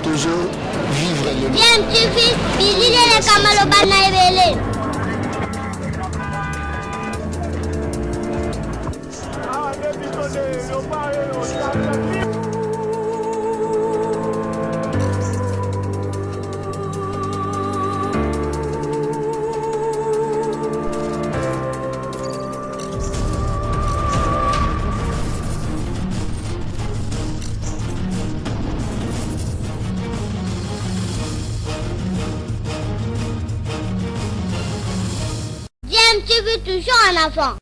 toujours vivre le bien tu fils bilile le kamalo bana ebele tu veux toujours un enfant.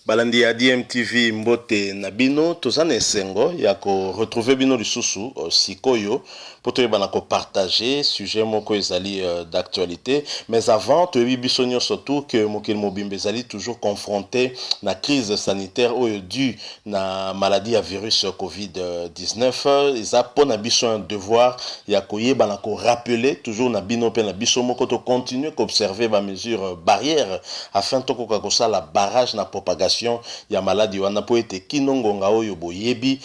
Balandi ya DMTV mbote na bino tozana esengo ya ko retrouver bino lisusu sikoyo poto bana ko partager sujet moko ezali d'actualité mais avant to biso surtout que mokil mobimbe ezali toujours confronté na crise sanitaire oyo due na maladie à virus Covid-19 eza pona biso un devoir ya koyeba na ko rappeler toujours na bino pe na biso moko to continuer qu'observer ba mesures barrières afin to ko la barrage na propagation ya maladie wana po ete kinongonga oyo boyebi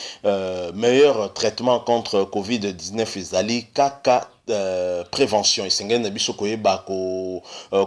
meilleur traitement contre Covid-19 ezali kaka prévention et sengene na biso koyeba ko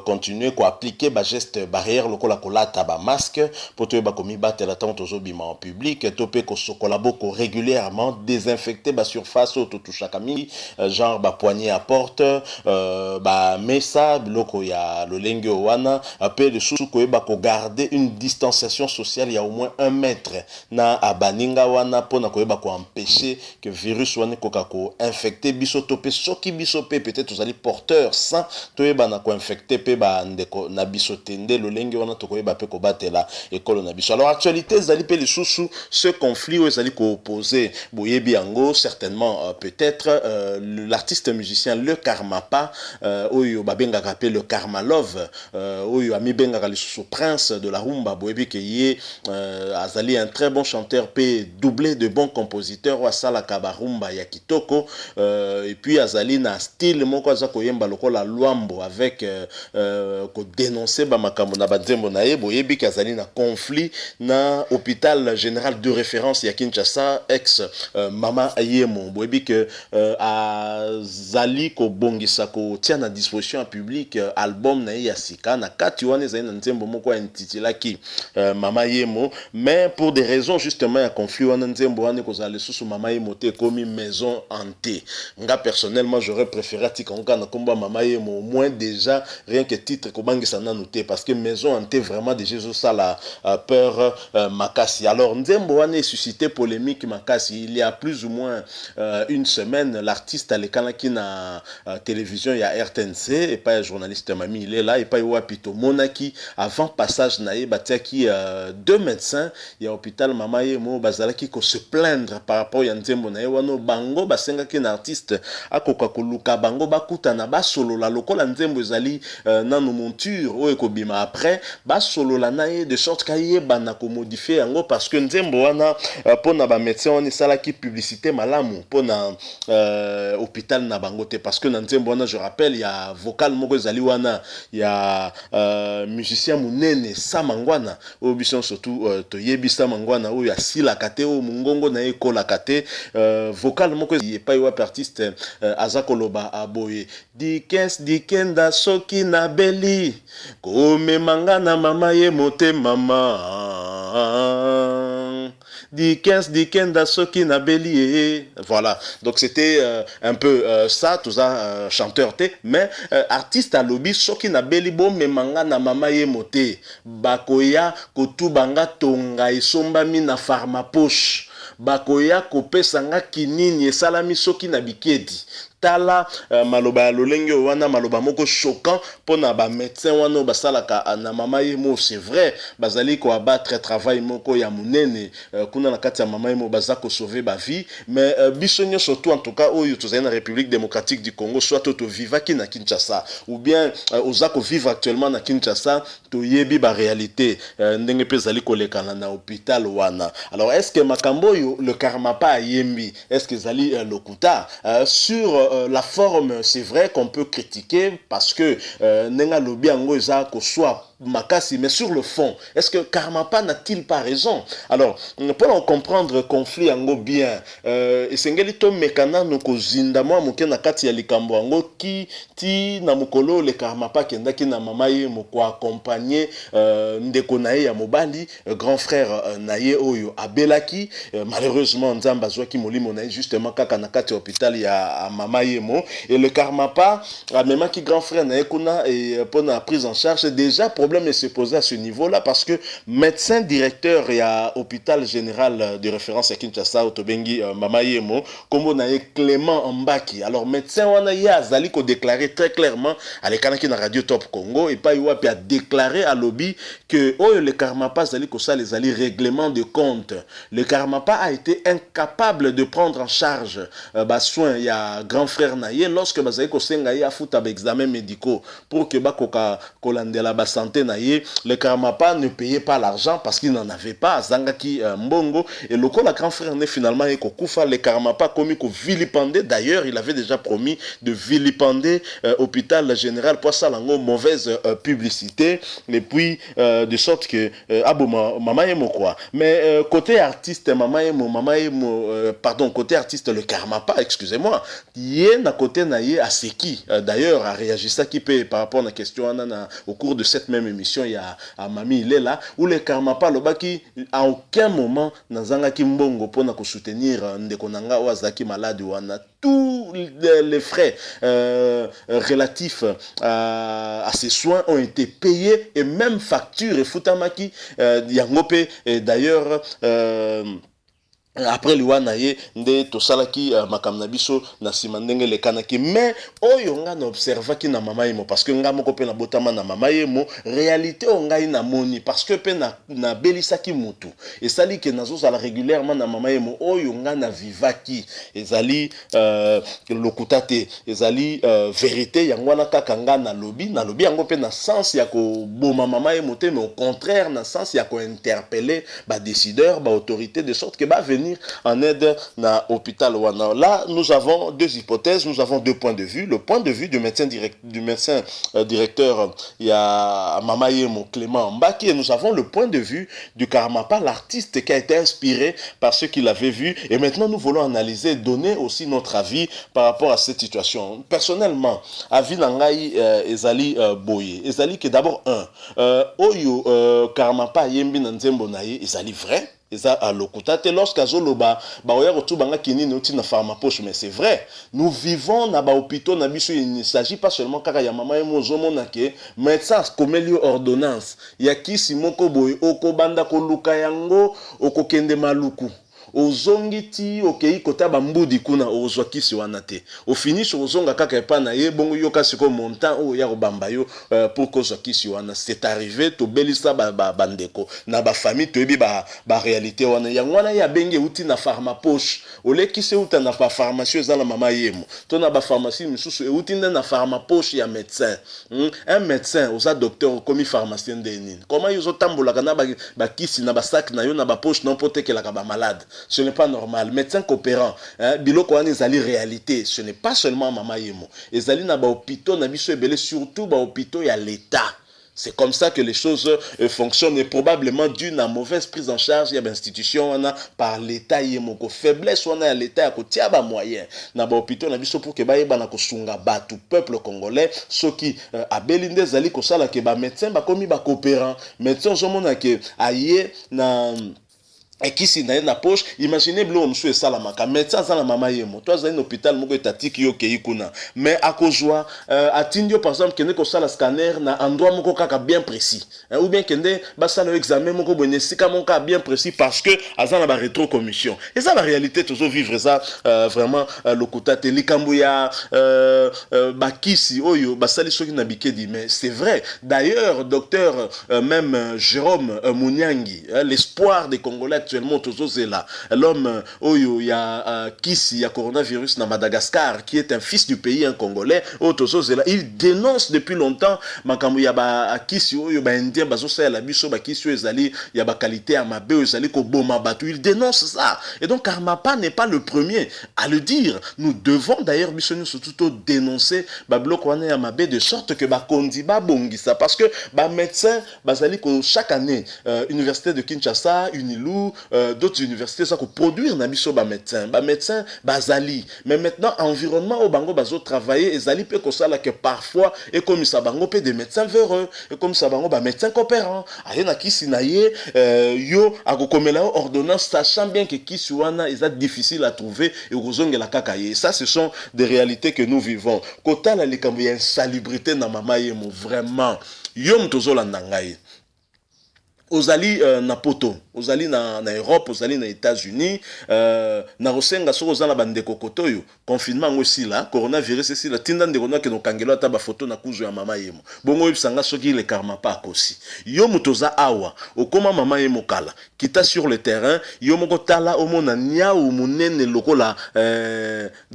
continuer ko appliquer ba geste barrière lokola kolata ba masque pour to ba komi batela tant tozo bima en public to pe ko sokola boko régulièrement désinfecter ba surface auto touchaka mi genre ba poignée à porte ba mesa loko ya lolenge wana pe de sous koyeba ko garder une distanciation sociale il y a au moins 1 mètre na abaninga wana pona koyeba ko empêcher que virus wana ko infecter biso to pe soki biso pe peut-être vous allez porteur sans toyeba na ko infecté pe ba ndeko na biso tende lolenge wana to koyeba pe ko batela école na biso. Alors actualité zali pe lisusu ce conflit où zali ko opposer boyebi yango certainement peut-être l'artiste musicien Le Karmapa oyo babenga rappelé le Karma Love oyo ami benga lisusu prince de la rumba boyebi ke ye azali un très bon chanteur pe doublé de bons compositeurs wa sala kabarumba ya kitoko et puis azali na style moko aza koyemba lokola Luambo avec ko dénoncer ba makambo na banzembo na ye boyebi kazali na conflit na hôpital général de référence ya Kinshasa ex mama Ayemo boyebi que azali ko bongisa ko tia na disposition en public album na ye ya sika na kati wana ezali na nzembo moko intitulaki mama Ayemo mais pour des raisons justement ya conflit wana nzembo wana ko zali susu mama Ayemo te komi maison hantée nga personnellement j'aurais préféré tikonga na komba mama Ayemo au moins déjà rien que titre ko bangisa na noté parce que maison hantée vraiment déjà ça la peur makasi. Alors nzembo wana suscité polémique makasi il y a plus ou moins une semaine l'artiste alekana ki na télévision ya RTNC et pas un journaliste mami il est là et pas wapito monaki avant passage na ye batiaki 2 médecins ya hôpital mama Ayemo bazalaki ko se plaindre par rapport ya nzembo na ye wana bango basenga ki na artiste akoka koluka bango bakuta na basolola lokola nzembo ezali nano monture oyo kobima après basolola na ye de sorte ka ye bana ko modifier yango parce que nzembo wana pona ba médecin on esalaki publicité malamu pona hôpital na bango te parce que na nzembo wana je rappelle ya vocal moko ezali wana ya musicien munene Samangwana oyo biso surtout toyebi Samangwana oyo asila kate o mungongo na ekola kate vocal moko epai wa artiste azakoloba aboye dikenda soki na beli komemanga na mama ye mote mama dikenda soki na beli voilà donc c'était un peu ça tout ça chanteur te mais artiste à lobby soki na beli bo memanga na mama ye mote bakoya kotubanga tonga esombami na pharmapoche bakoya kopesanga kinini esalami soki na bikedi tala maloba lolenge wana maloba moko choquant pona ba médecin wana basalaka na mama Ayemo c'est vrai bazali ko abattre travail moko ya munene kuna na kati ya mama Ayemo baza ko sauver ba vie mais bisonyo surtout en tout cas oyo tozali na République démocratique du Congo soit to vivaki na Kinshasa ou bien ozako vivre actuellement na Kinshasa to yebi ba réalité ndenge pe zali kolekana na hôpital wana. Alors est-ce que makambo yo le Karmapa yembi est-ce que zali lokuta sur la forme, c'est vrai qu'on peut critiquer parce que nenga lobi ango eza ko soit Makassi, mais sur le fond, est-ce que Karmapa n'a-t-il pas raison? Alors, pour en comprendre conflit yango bien, esengeli to mekana noko zinda mwa muke na kati ya likambo yango ki ti na mukolo le Karmapa kendaki na mama ye moko accompagner ndeko na ye ya mobali, grand frère na ye oyo abelaki, malheureusement nzamba zwaki molimo na ye justement kaka na kati ya hôpital ya mama ye mo, et le Karmapa amemaki grand frère na ye kuna et pour la prise en charge. Déjà problème se posait à ce niveau-là parce que médecin directeur et à hôpital général de référence à Kinshasa Otobengi mama yemo kombo na ye Clément Mbaki. Alors médecin wana ye azali ko déclarer très clairement à l'ékanaki na radio Top Congo et pas yoa a déclaré à lobby que oh le Karmapa zali ko ça les ali règlement de compte. Le Karmapa a été incapable de prendre en charge soin il y a grand frère na ye lorsque bazali ko senga ye afuta ba examen médicaux pour que ba koka kolandela ba santé na ye. Le Karmapa ne payait pas l'argent parce qu'il n'en avait pas zangaki mbongo, et le la grand frère ne finalement et kokufa. Le Karmapa commis ko vilipender, d'ailleurs il avait déjà promis de vilipender hôpital général pour ça lango mauvaise publicité, et puis de sorte que mama yemo quoi. Mais côté artiste pardon, côté artiste le Karmapa, excusez-moi, yé na côté na yé aseki d'ailleurs a réagi ça qui peut par rapport à la question au cours de cette même émission, il y a Mami il est là où le Karmapa lobaki à aucun moment nazanga kimbongo pour na ko soutenir ndeko nanga wazaki malade wana. Tous les frais relatifs à ces soins ont été payés, et même facture et futamaki yangope d'ailleurs après liwana ye nde tosalaki makamna biso na simandenge le kanaki. Mais oyo nga na observaki na mama yemo parce que nga moko pe na botama na mama yemo réalité onga ina moni parce que pe na belisaki mutu esali ke nazo sala régulièrement na mama yemo oyo nga na vivaki ezali lokutate ezali vérité yango na kaka nga na lobby yango pe na sens ya ko boma mama yemo te, mais au contraire na sens ya ko interpeller ba décideur ba autorité de sorte que ba venir en aide na hôpital wana. Là, nous avons deux hypothèses, nous avons deux points de vue. Le point de vue du médecin directeur, il y a Mama Yemo Clément Mbaki, et nous avons le point de vue du Karmapa, l'artiste qui a été inspiré par ce qu'il avait vu. Et maintenant, nous voulons analyser, donner aussi notre avis par rapport à cette situation. Personnellement, avis nangai ezali boye. Ezali que d'abord oyo Karmapa yembi nanzembo naye ezali vrai. Ça à l'okutate lorsqu'azoloba baoya rotubanga kinini uti na pharma poche, mais c'est vrai, nous vivons na ba hôpitaux na biso. Il ne s'agit pas seulement kaka ya mama yemo zomona ke médecin komelio ordonnance ya kisi moko boy okobanda ko luka yango okokende maluku ozongiti okei kota bambudi kuna ozwa kisi wana te au finish ozonga kaka epa na ye bongo yo kasi ko montant o ya robamba yo pour ko ozwa kisi wana. C'est arrivé to belisa bandeko na ba famille to ebi ba réalité wana yango wana ya benge uti na pharma poche ole kisi uta na ba pharmacie ezala mama yemo to na ba pharmacie misusu uti na pharma poche ya médecin. Un médecin oza docteur comme pharmacien de nini comment yo tambola kana ba kisi na ba sac na yo na ba poche non pote que la ba malade. Ce n'est pas normal. Médecin coopérant, biloko wana ezali réalité. Ce n'est pas seulement mama yemo. Ezali na ba hôpitaux na biso ebele, surtout ba hôpitaux ya l'État. C'est comme ça que les choses fonctionnent, et probablement dû à mauvaise prise en charge il y a institution par l'État yemoko faiblesse on a l'État ko tia ba moyen na ba hôpitaux na biso pour que ba yeba na ko sunga batu peuple congolais soki abelinde zali ko sala ke ba médecin ba komi ba coopérant médecin zomona ke aye na et qui si na poche. Imaginez blo msou e salamaka médecin za na mama yemo toi za un hôpital moko etatiki yo ke ikuna mais akozwa atindio par exemple kende ko sala scanner na endroit moko kaka bien précis ou bien kende ba sala examen moko bone sika moko bien précis parce que azana ba rétro commission. Et ça la réalité toujours vivre ça vraiment le kotate likambo ya bakisi oyo basali soki na bikedi. Mais c'est vrai d'ailleurs docteur même Jérôme Mouniangi l'espoir des Congolais actuellement là l'homme oyo ya kisi ya coronavirus na Madagascar qui est un fils du pays, un Congolais, là, il dénonce depuis longtemps makambo ya ba kisi oyo ba indien bazo sa la biso ba kisi ezali ya ba qualité ya mabe ezali ko boma batu, il dénonce ça. Et donc Karmapa n'est pas le premier à le dire. Nous devons d'ailleurs biso nous surtout dénoncer ba bloko wana ya mabe de sorte que ba kondi ba bongisa, parce que ba médecin bazali ko chaque année université de Kinshasa, Unilu, d'autres universités ça ko produire na biso ba médecin bazali. Mais maintenant environnement au bango bazo travailler ezali pe ko sala que parfois et comme ça bango pe des médecins véreux et comme ça bango ba médecin coopérant aye na kisi na ye yo akokomela ordonnance sachant bien que kisi wana est difficile à trouver et kozongela kaka ye. Ça ce sont des réalités que nous vivons. Kota la likambo ya insalubrité na mama yemo vraiment yo mtozola ndangai ozali na poto, ozali na Europe, ozali na États-Unis, na rosenga soko ozala bandeko kotoyo, confinement aussi là, coronavirus aussi là, tinda ndeko na ke no kangelo ata ba photo na kuzu ya mama yemo. Bongo yebisanga soki le Karmapa kosi. Yo mutoza awa, okoma mama yemo kala, kita sur le terrain, yo moko tala omona nya ou munene lokola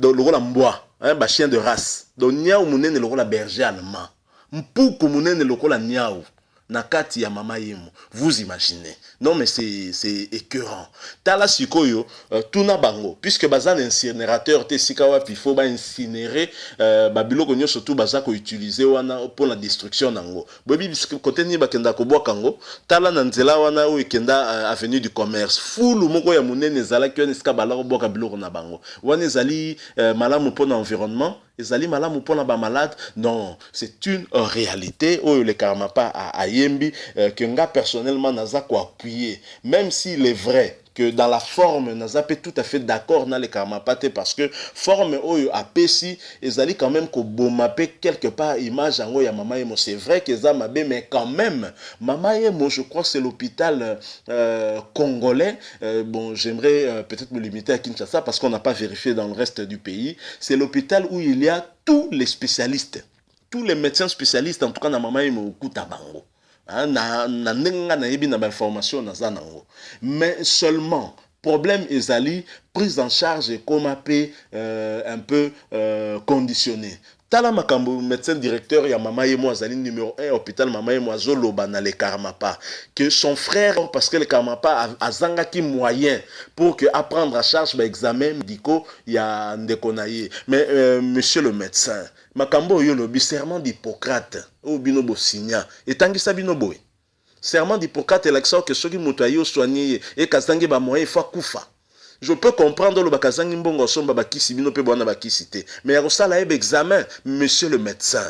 lokola mbwa, ba chien de race. Donc nya ou munene lokola berger allemand. Mpuku munene lokola nyao. Nakati ya mama yemo, vous imaginez. Non mais c'est écœurant. Tala sikoyo tuna bango puisque bazan incinérateur te sikawa pifo ba incinérer babiloko nyo surtout bazako utiliser wana pour la destruction nango. Bobi côté ni bakenda ko boka ngo tala na nzela wana o ikenda avenue du commerce. Fulu moko ya munene zala kyo niska balako boka biloko na bango. Wana ezali malamu pour l'environnement. Ezali malamu pona ba malade. Non, c'est une réalité où le Karmapa a yembi que nga personnellement naza ko appuyer, même s'il est vrai que dans la forme naza peut tout à fait d'accord na le Karmapa parce que forme oyo apesi ezali quand même ko bomape quelque part image yango ya mama yemo. C'est vrai que za mabe mais quand même mama yemo je crois que c'est l'hôpital congolais, bon j'aimerais peut-être me limiter à Kinshasa parce qu'on n'a pas vérifié dans le reste du pays, c'est l'hôpital où il y a tous les spécialistes, tous les médecins spécialistes en tout cas na mama yemo kuta bango. Mais seulement problème ezali prise en charge comme un peu conditionné. Tala makambo médecin directeur ya mama yemo azali numéro 1 hôpital mama yemo azoloba na le Karmapa que son frère parce que le Karmapa azanga ki moyen pour que apprendre à charge ba examen médicaux ya ndekonaye. Mais monsieur le médecin makambo yo lobi serment d'Hippocrate ou bino bo signa etangisa bino boy serment d'Hippocrate et l'accent que ceux qui motoyo soigner et kazangi ba moyen fa kufa. Je peux comprendre le bakazangi mbongo somba bakisi bino pe bwana bakisité, mais ya kosala ebe examen monsieur le médecin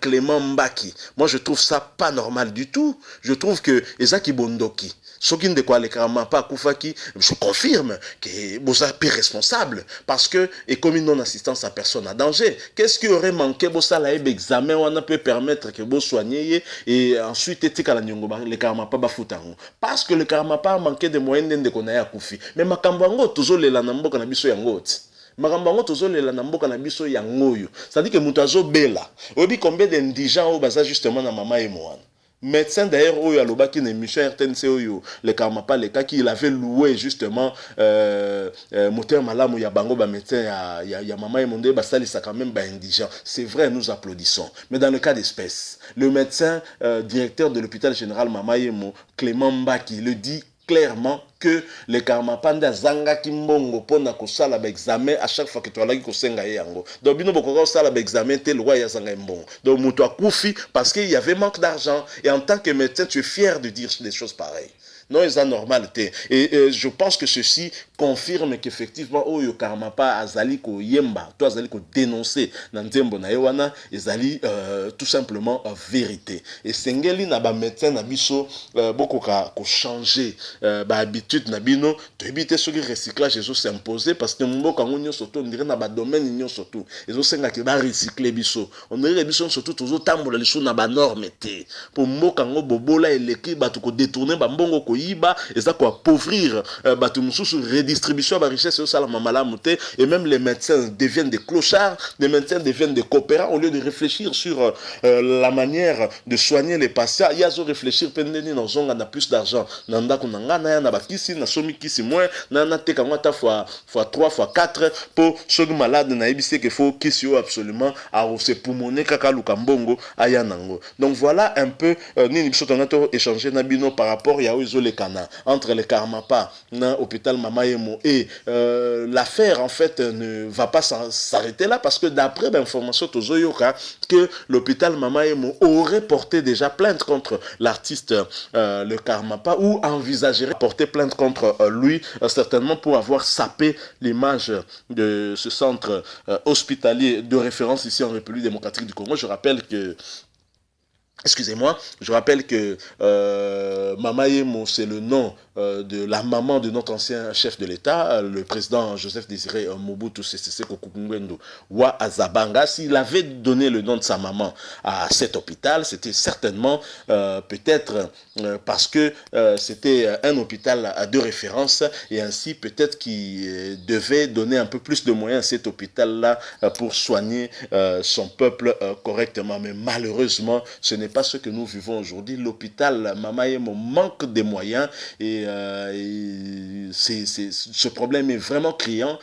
Clément Mbaki, moi je trouve ça pas normal du tout. Je trouve que ezaki bondoki soki ndeko ale Karmapa kufaki, je confirme que vous êtes responsable parce que et comme non assistance à personne à danger. Qu'est-ce qui aurait manqué pour ça ebe examen on peut permettre que vous soigniez et ensuite etika la nyongo le Karmapa ba futango parce que le Karmapa a manqué de moyens ndeko na ya kufi. Mais makambo tozolela na mboka na biso yango ti makambo ngo tozolela na mboka na biso yango yo ça dit que mutu azobela obi combien d'indigents au baza justement na mama yemo wana médecin d'ailleurs oyo alobaki na émission RTNC oyo le Karmapa le cas qu'il avait loué justement moteur malamu ya bango ba médecin ya mama yemo nde basalisa quand même ba indigent. C'est vrai, nous applaudissons, mais dans le cas d'espèce le médecin directeur de l'hôpital général mama yemo Clément Mbaki le dit clairement que le Karmapa nda zanga kimbongo pona ko sala ba examen à chaque fois que tu alaki ko senga yango. Donc bino boko ko sala ba examen te loi ya zanga mbongo. Donc muto akufi parce qu'il y avait manque d'argent et en tant que médecin tu es fier de dire des choses pareilles. Non, c'est normalité. Et je pense que ceci confirme qu'effectivement, Oyo Karmapa azali ko yemba, toi azali ko dénoncer nanzembo na yewana, ezali tout simplement vérité. Et sengeli na ba médecin na biso beaucoup ko changer ba habitude na bino, to éviter ce recyclage ezo s'imposer parce que mboka ngonyo surtout on dirait na ba domaine nyo surtout. Ezo senga ke ba recycler biso. On dirait biso surtout toujours tambola liso na ba norme te. Pour mboka ngo bobola eleki ba to ko détourner ba mbongo ko yiba eza ko appauvrir batu mususu redistribution de la richesse, et même les médecins deviennent des clochards, les médecins deviennent des coopérants au lieu de réfléchir sur la manière de soigner les patients. Il y a à réfléchir, on a plus d'argent. Nanda kunanga na na bakisi na somi kisi moins na te kangata fois 3 fois 4 pour ceux malades na ebise qu'il faut kisi absolument à se pulmoner kaka lukambongo aya nango. Donc voilà un peu nini biso tongato échanger na bino par rapport ya ozo le kana entre le Karmapa na hôpital Mama Yemo et l'affaire en fait ne va pas s'arrêter là parce que d'après l'information tozoyoka que l'hôpital Mama Yemo aurait porté déjà plainte contre l'artiste le Karmapa ou envisagerait porter plainte contre lui certainement pour avoir sapé l'image de ce centre hospitalier de référence ici en République démocratique du Congo. Je rappelle que Mama Yemo, c'est le nom de la maman de notre ancien chef de l'État, le président Joseph Désiré Mobutu Sese Seko Ngbendu Wa Azabanga. S'il avait donné le nom de sa maman à cet hôpital, c'était certainement peut-être parce que c'était un hôpital de référence et ainsi peut-être qu'il devait donner un peu plus de moyens à cet hôpital-là pour soigner son peuple correctement. Mais malheureusement, ce n'est pas ce que nous vivons aujourd'hui. L'hôpital Mama Yemo manque de moyens et ce problème est vraiment criant.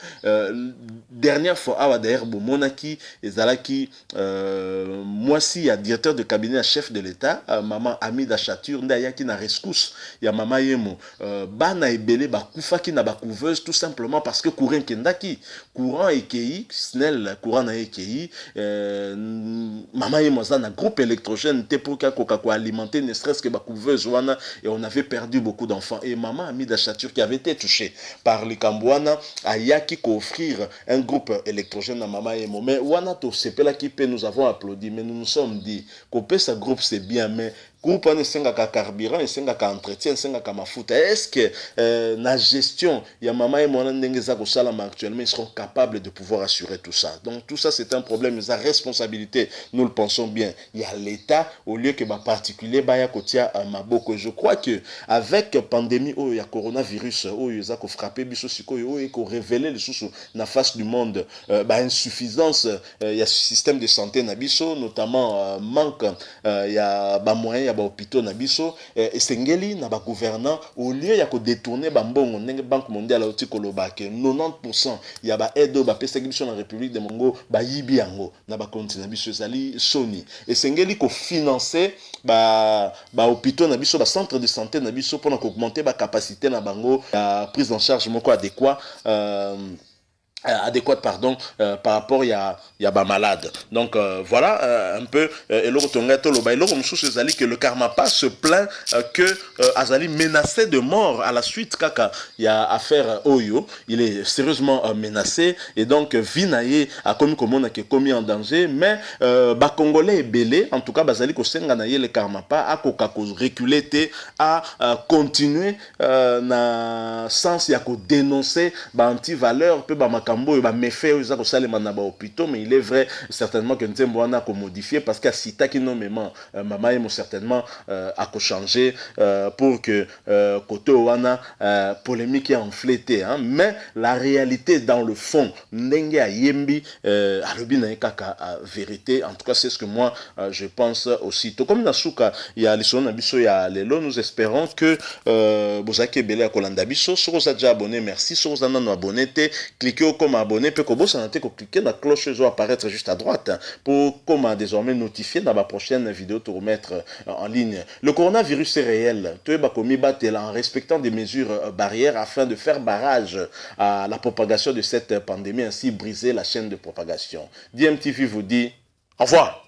Dernière fois, Awader Monaki et Zalaki, moi si il y a directeur de cabinet à chef de l'État, Maman Amida Chatur, Ndayaki na rescousse, il y a Mama Yemo, Bana Ebele, Bakoufaki na Bakouveuse, tout simplement parce que courant Kendaki, courant Ekei, Snell, courant na Ekei, Mama Yemo na groupe électrogène, pour alimenter ne serait-ce que Bakouveuse, et on avait perdu beaucoup d'enfants. Et Maman Amida Chatur, qui avait été touchée par les Kambouana, a yaki offrir un groupe électrogène à Mama Yemo. Mais Wana to sepela qui peut, nous avons applaudi, mais nous nous sommes dit qu'au ce groupe c'est bien, mais groupe on est carburant, et entretien, mafuta. Est-ce que la gestion, il y a Mama Yemo actuellement, ils seront capables de pouvoir assurer tout ça. Donc tout ça c'est un problème, la responsabilité, nous le pensons bien. Il y a l'État au lieu que particulier baya kotia maboko. Je crois que avec pandémie il y a coronavirus il y a frappé biso sikoyo il y a révélé les sous na face du monde insuffisance il y a système de santé na biso notamment manque il y a ba moyens il y a ba hôpitaux na biso et sengeli na ba gouvernant au lieu ya ko détourner ba mbongo ndenge banque mondiale oti koloba ke 90% il y a ba aide ba pesa biso na République de Congo ba yibi yango na ba continent biso zali soni et sengeli ko financer ba hôpitaux na biso ba centre de santé na biso pour augmenter ba capacité na bango la prise en charge moko adéquat par rapport il y a ba malade. Donc voilà un peu et le retongato lo ba et le moussou ezali que le Karmapa se plaint que Azali menacé de mort à la suite kaka il y a affaire Oyo, il est sérieusement menacé et donc Vinaye a commis en danger mais ba congolais belé en tout cas bazali ko senga na ye le Karmapa a koka ko reculer té à continuer na sens ya ko dénoncer ba anti-valeur pe ba méfait aux hôpitaux, mais il est vrai certainement que nous avons modifié parce qu'à Sita qui nommément Mama Yemo certainement a changé pour que côté Oana polémique est enflété hein? Mais la réalité dans le fond ndenge a yembi alobina kaka vérité en tout cas c'est ce que moi je pense aussi tout comme nasuka il y a les son abiso ya lelo nous espérons que bozaki belé kolanda biso soko za déjà abonné merci soko za nano abonné te cliquez comme abonné peut que vous cliquer la cloche va apparaître juste à droite pour comment désormais notifier dans ma prochaine vidéo te remettre en ligne. Le coronavirus est réel. Tu es en respectant des mesures barrières afin de faire barrage à la propagation de cette pandémie ainsi briser la chaîne de propagation. DMTV vous dit au revoir.